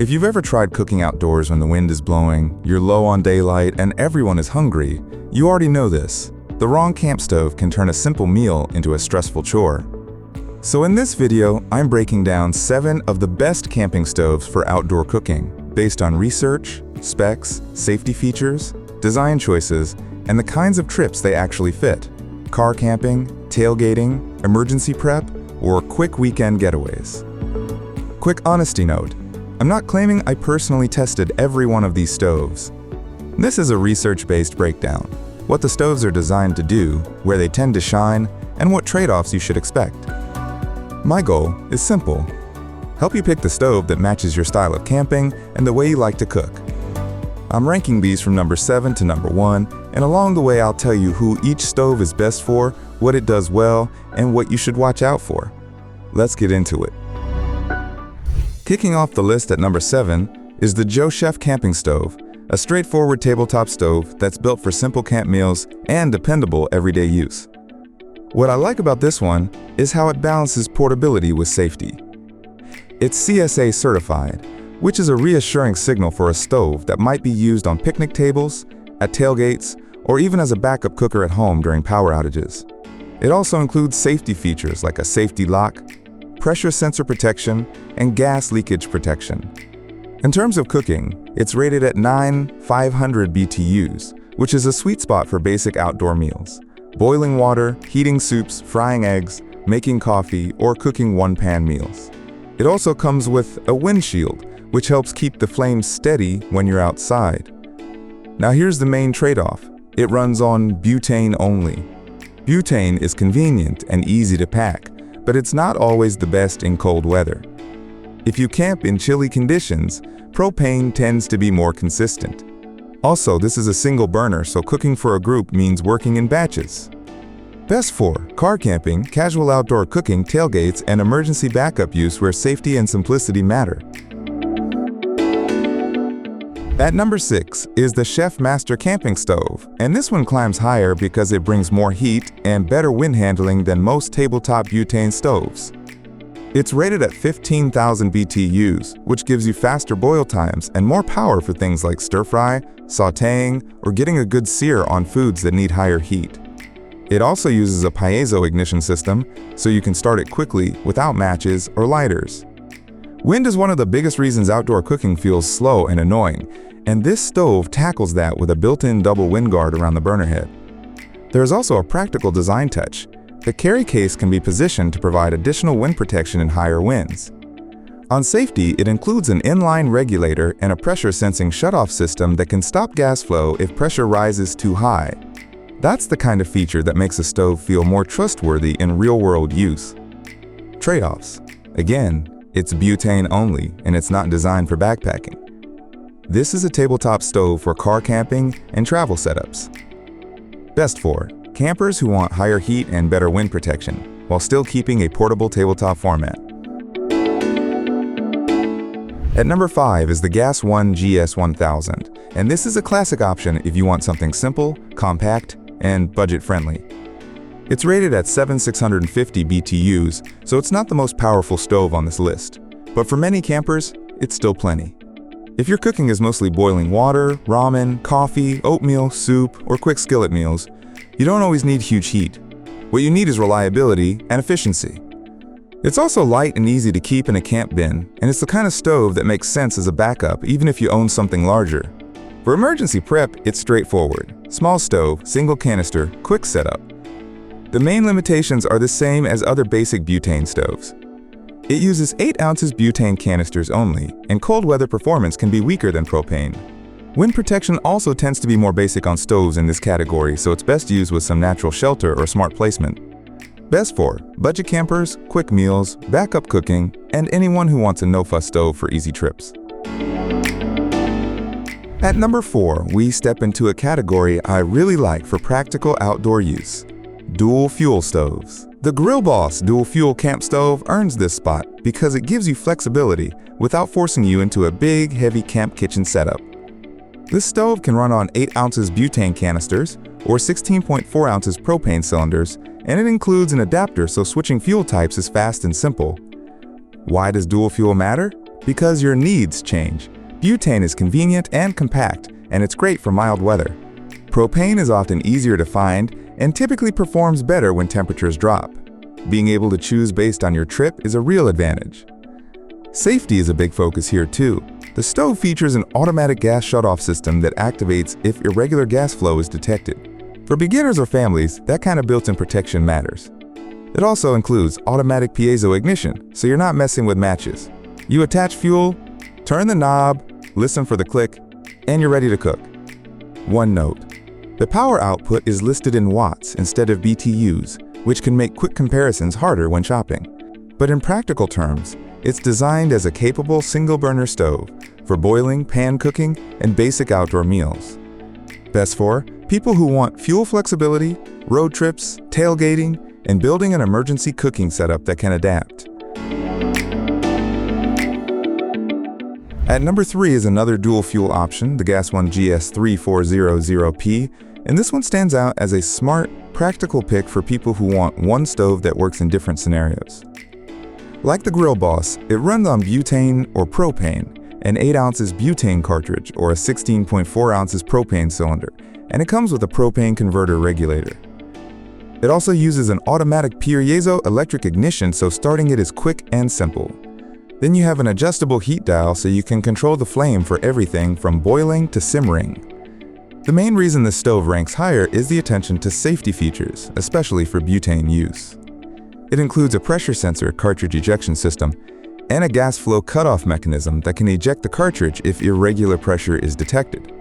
If you've ever tried cooking outdoors when the wind is blowing, you're low on daylight, and everyone is hungry, you already know this. The wrong camp stove can turn a simple meal into a stressful chore. So in this video, I'm breaking down 7 of the best camping stoves for outdoor cooking, based on research, specs, safety features, design choices, and the kinds of trips they actually fit. Car camping, tailgating, emergency prep, or quick weekend getaways. Quick honesty note. I'm not claiming I personally tested every one of these stoves. This is a research-based breakdown. What the stoves are designed to do, where they tend to shine, and what trade-offs you should expect. My goal is simple. Help you pick the stove that matches your style of camping and the way you like to cook. I'm ranking these from number 7 to number 1, and along the way I'll tell you who each stove is best for, what it does well, and what you should watch out for. Let's get into it. Kicking off the list at number 7 is the joChef camping stove, a straightforward tabletop stove that's built for simple camp meals and dependable everyday use. What I like about this one is how it balances portability with safety. It's CSA certified, which is a reassuring signal for a stove that might be used on picnic tables, at tailgates, or even as a backup cooker at home during power outages. It also includes safety features like a safety lock, pressure sensor protection, and gas leakage protection. In terms of cooking, it's rated at 9,500 BTUs, which is a sweet spot for basic outdoor meals. Boiling water, heating soups, frying eggs, making coffee, or cooking one-pan meals. It also comes with a windshield, which helps keep the flames steady when you're outside. Now here's the main trade-off. It runs on butane only. Butane is convenient and easy to pack, but it's not always the best in cold weather. If you camp in chilly conditions, propane tends to be more consistent. Also, this is a single burner, so cooking for a group means working in batches. Best for car camping, casual outdoor cooking, tailgates, and emergency backup use where safety and simplicity matter. At number 6 is the Chef Master Camping Stove, and this one climbs higher because it brings more heat and better wind handling than most tabletop butane stoves. It's rated at 15,000 BTUs, which gives you faster boil times and more power for things like stir-fry, sautéing, or getting a good sear on foods that need higher heat. It also uses a piezo ignition system, so you can start it quickly without matches or lighters. Wind is one of the biggest reasons outdoor cooking feels slow and annoying, and this stove tackles that with a built-in double wind guard around the burner head. There is also a practical design touch. The carry case can be positioned to provide additional wind protection in higher winds. On safety, it includes an inline regulator and a pressure-sensing shutoff system that can stop gas flow if pressure rises too high. That's the kind of feature that makes a stove feel more trustworthy in real-world use. Trade-offs. Again, it's butane only, and it's not designed for backpacking. This is a tabletop stove for car camping and travel setups. Best for campers who want higher heat and better wind protection, while still keeping a portable tabletop format. At number 5 is the One GS-1000, and this is a classic option if you want something simple, compact, and budget-friendly. It's rated at 7,650 BTUs, so it's not the most powerful stove on this list. But for many campers, it's still plenty. If your cooking is mostly boiling water, ramen, coffee, oatmeal, soup, or quick skillet meals, you don't always need huge heat. What you need is reliability and efficiency. It's also light and easy to keep in a camp bin, and it's the kind of stove that makes sense as a backup even if you own something larger. For emergency prep, it's straightforward. Small stove, single canister, quick setup. The main limitations are the same as other basic butane stoves. It uses 8 ounces butane canisters only, and cold weather performance can be weaker than propane. Wind protection also tends to be more basic on stoves in this category, so it's best used with some natural shelter or smart placement. Best for budget campers, quick meals, backup cooking, and anyone who wants a no-fuss stove for easy trips. At number 4, we step into a category I really like for practical outdoor use. Dual fuel stoves. The Grill Boss Dual Fuel Camp Stove earns this spot because it gives you flexibility without forcing you into a big, heavy camp kitchen setup. This stove can run on 8 ounces butane canisters or 16.4 ounces propane cylinders, and it includes an adapter so switching fuel types is fast and simple. Why does dual fuel matter? Because your needs change. Butane is convenient and compact, and it's great for mild weather. Propane is often easier to find and typically performs better when temperatures drop. Being able to choose based on your trip is a real advantage. Safety is a big focus here too. The stove features an automatic gas shutoff system that activates if irregular gas flow is detected. For beginners or families, that kind of built-in protection matters. It also includes automatic piezo ignition, so you're not messing with matches. You attach fuel, turn the knob, listen for the click, and you're ready to cook. One note: the power output is listed in watts instead of BTUs, which can make quick comparisons harder when shopping. But in practical terms, it's designed as a capable single-burner stove for boiling, pan cooking, and basic outdoor meals. Best for people who want fuel flexibility, road trips, tailgating, and building an emergency cooking setup that can adapt. At number 3 is another dual-fuel option, the One GS-3400P, and this one stands out as a smart, practical pick for people who want one stove that works in different scenarios. Like the Grill Boss, it runs on butane or propane, an 8 ounces butane cartridge or a 16.4 ounces propane cylinder, and it comes with a propane converter regulator. It also uses an automatic piezo electric ignition, so starting it is quick and simple. Then you have an adjustable heat dial so you can control the flame for everything from boiling to simmering. The main reason this stove ranks higher is the attention to safety features, especially for butane use. It includes a pressure sensor cartridge ejection system and a gas flow cutoff mechanism that can eject the cartridge if irregular pressure is detected.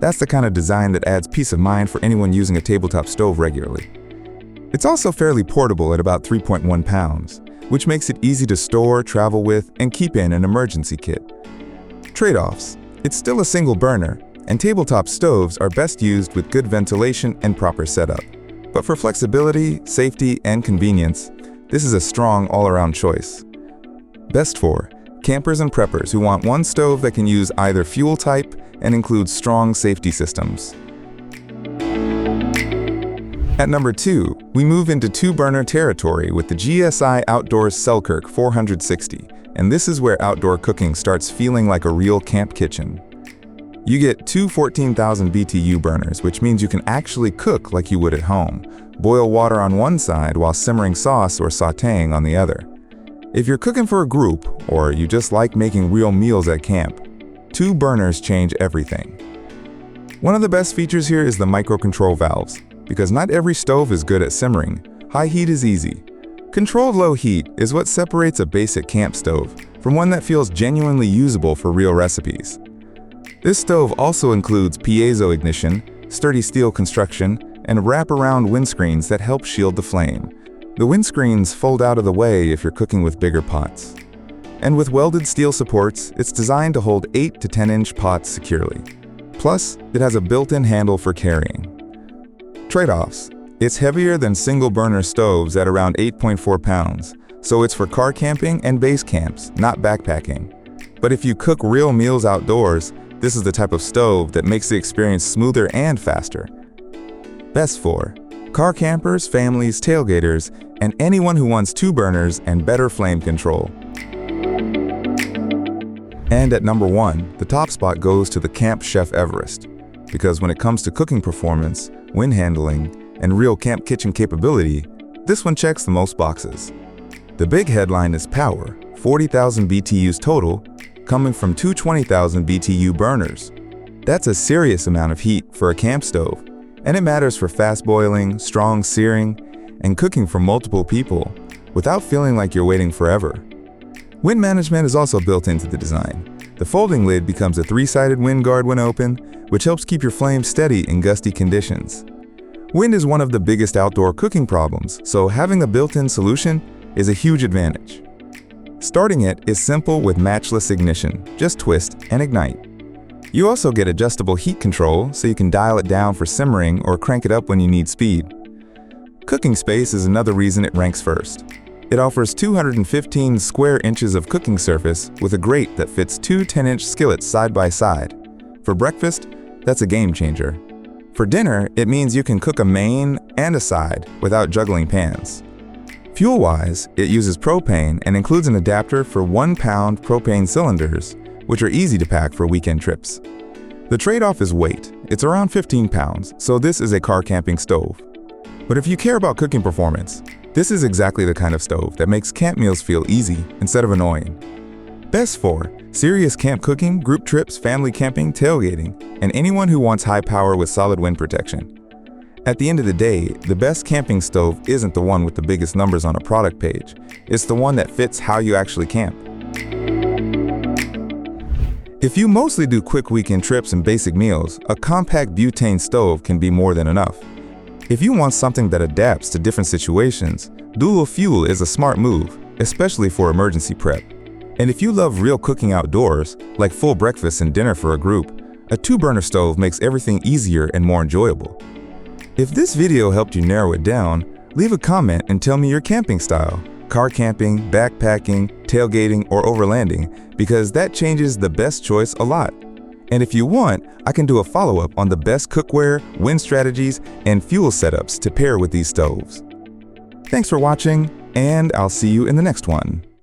That's the kind of design that adds peace of mind for anyone using a tabletop stove regularly. It's also fairly portable at about 3.1 pounds, which makes it easy to store, travel with, and keep in an emergency kit. Trade-offs: it's still a single burner, and tabletop stoves are best used with good ventilation and proper setup. But for flexibility, safety, and convenience, this is a strong all-around choice. Best for campers and preppers who want one stove that can use either fuel type and includes strong safety systems. At number 2, we move into 2-burner territory with the GSI Outdoors Selkirk 460, and this is where outdoor cooking starts feeling like a real camp kitchen. You get two 14,000 BTU burners, which means you can actually cook like you would at home. Boil water on one side while simmering sauce or sautéing on the other. If you're cooking for a group, or you just like making real meals at camp, 2 burners change everything. One of the best features here is the microcontrol valves, because not every stove is good at simmering. High heat is easy. Controlled low heat is what separates a basic camp stove from one that feels genuinely usable for real recipes. This stove also includes piezo ignition, sturdy steel construction, and wraparound windscreens that help shield the flame. The windscreens fold out of the way if you're cooking with bigger pots. And with welded steel supports, it's designed to hold 8 to 10-inch pots securely. Plus, it has a built-in handle for carrying. Trade-offs: it's heavier than single-burner stoves at around 8.4 pounds, so it's for car camping and base camps, not backpacking. But if you cook real meals outdoors, this is the type of stove that makes the experience smoother and faster. Best for car campers, families, tailgaters, and anyone who wants 2 burners and better flame control. And at number 1, the top spot goes to the Camp Chef Everest, because when it comes to cooking performance, wind handling, and real camp kitchen capability, this one checks the most boxes. The big headline is power, 40,000 BTUs total, coming from 220,000 BTU burners. That's a serious amount of heat for a camp stove, and it matters for fast boiling, strong searing, and cooking for multiple people without feeling like you're waiting forever. Wind management is also built into the design. The folding lid becomes a 3-sided wind guard when open, which helps keep your flame steady in gusty conditions. Wind is one of the biggest outdoor cooking problems, so having a built-in solution is a huge advantage. Starting it is simple with matchless ignition. Just twist and ignite. You also get adjustable heat control, so you can dial it down for simmering or crank it up when you need speed. Cooking space is another reason it ranks first. It offers 215 square inches of cooking surface with a grate that fits 2 10-inch skillets side by side. For breakfast, that's a game changer. For dinner, it means you can cook a main and a side without juggling pans. Fuel-wise, it uses propane and includes an adapter for 1-pound propane cylinders, which are easy to pack for weekend trips. The trade-off is weight. It's around 15 pounds, so this is a car camping stove. But if you care about cooking performance, this is exactly the kind of stove that makes camp meals feel easy instead of annoying. Best for serious camp cooking, group trips, family camping, tailgating, and anyone who wants high power with solid wind protection. At the end of the day, the best camping stove isn't the one with the biggest numbers on a product page. It's the one that fits how you actually camp. If you mostly do quick weekend trips and basic meals, a compact butane stove can be more than enough. If you want something that adapts to different situations, dual fuel is a smart move, especially for emergency prep. And if you love real cooking outdoors, like full breakfast and dinner for a group, a 2-burner stove makes everything easier and more enjoyable. If this video helped you narrow it down, leave a comment and tell me your camping style. Car camping, backpacking, tailgating, or overlanding, because that changes the best choice a lot. And if you want, I can do a follow-up on the best cookware, wind strategies, and fuel setups to pair with these stoves. Thanks for watching, and I'll see you in the next one.